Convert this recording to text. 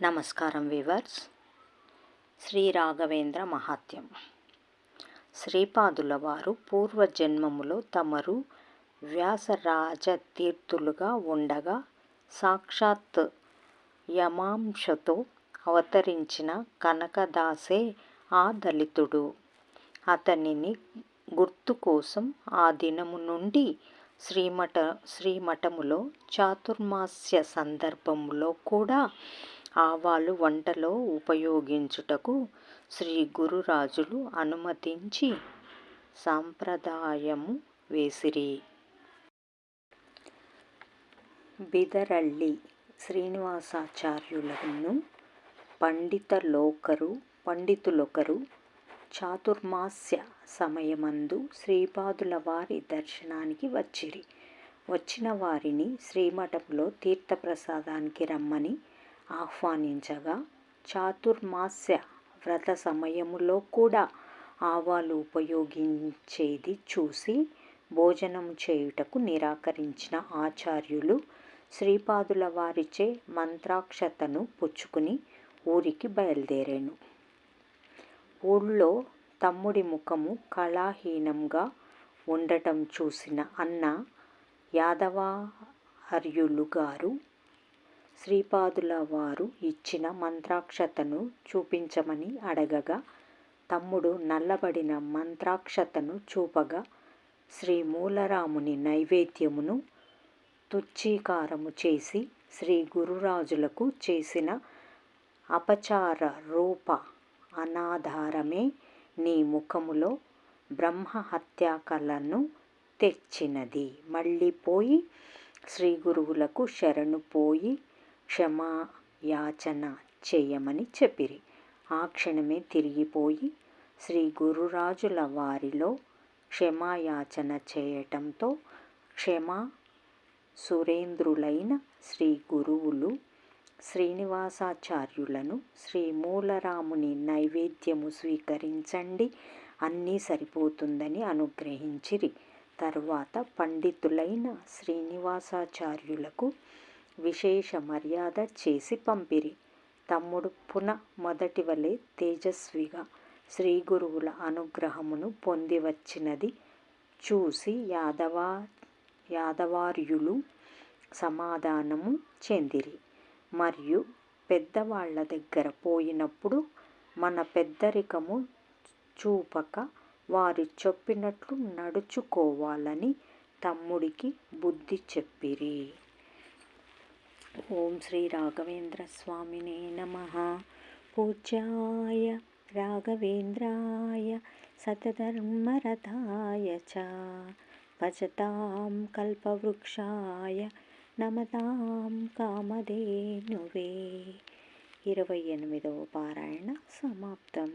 నమస్కారం వివర్స్. శ్రీ రాఘవేంద్ర మహాత్యం. శ్రీపాదుల వారు పూర్వజన్మములో తమరు వ్యాసరాజతీర్థులుగా ఉండగా సాక్షాత్ యమాంశతో అవతరించిన కనకదాసే ఆ దళితుడు. అతనిని గుర్తు కోసం ఆ దినము నుండి శ్రీమఠములో చాతుర్మాస్య సందర్భములో కూడా ఆవాలు వంటలో ఉపయోగించుటకు శ్రీ గురురాజులు అనుమతించి సాంప్రదాయము వేసిరి. బిదరళ్ళి శ్రీనివాసాచార్యులను పండితులొకరు చాతుర్మాస్య సమయమందు శ్రీపాదుల వారి దర్శనానికి వచ్చిరి. వచ్చిన వారిని శ్రీమఠంలో తీర్థప్రసాదానికి రమ్మని ఆహ్వానించగా చాతుర్మాస్య వ్రత సమయములో కూడా ఆవాలు ఉపయోగించేది చూసి భోజనం చేయుటకు నిరాకరించిన ఆచార్యులు శ్రీపాదుల వారిచే మంత్రాక్షతను పుచ్చుకుని ఊరికి బయలుదేరాను. ఊళ్ళో తమ్ముడి ముఖము కళాహీనంగా ఉండటం చూసిన అన్న యాదవార్యులు గారు శ్రీపాదుల వారు ఇచ్చిన మంత్రాక్షతను చూపించమని అడగగా తమ్ముడు నల్లబడిన మంత్రాక్షతను చూపగా శ్రీ మూలరాముని నైవేద్యమును తుచ్చీకారము చేసి శ్రీ గురురాజులకు చేసిన అపచార రూప అనాధారమే నీ ముఖములో బ్రహ్మహత్యాకలను తెచ్చినది. మళ్ళీ పోయి శ్రీ గురువులకు శరణు పోయి క్షమాయాచన చేయమని చెప్పిరి. ఆ క్షణమే తిరిగిపోయి శ్రీ గురురాజుల వారిలో క్షమాయాచన చేయటంతో క్షమా సురేంద్రులైన శ్రీ గురువులు శ్రీనివాసాచార్యులను శ్రీ మూలరాముని నైవేద్యము స్వీకరించండి, అన్నీ సరిపోతుందని అనుగ్రహించిరి. తరువాత పండితులైన శ్రీనివాసాచార్యులకు విశేష మర్యాద చేసి పంపిరి. తమ్ముడు మొదటి వలె తేజస్విగా శ్రీ గురువుల అనుగ్రహమును పొంది వచ్చినది చూసి యాదవార్యులు సమాధానము చెందిరి. మరియు పెద్దవాళ్ల దగ్గర పోయినప్పుడు మన పెద్దరికము చూపక వారు చెప్పినట్లు నడుచుకోవాలని తమ్ముడికి బుద్ధి చెప్పిరి. ఓం శ్రీ రాఘవేంద్ర స్వామినే నమః. పూజ్యాయ రాఘవేంద్రాయ సతధర్మరథాయ చ భజతాం కల్పవృక్షాయ నమతాం కామధేనువే. 28వ పారాయణ సమాప్తం.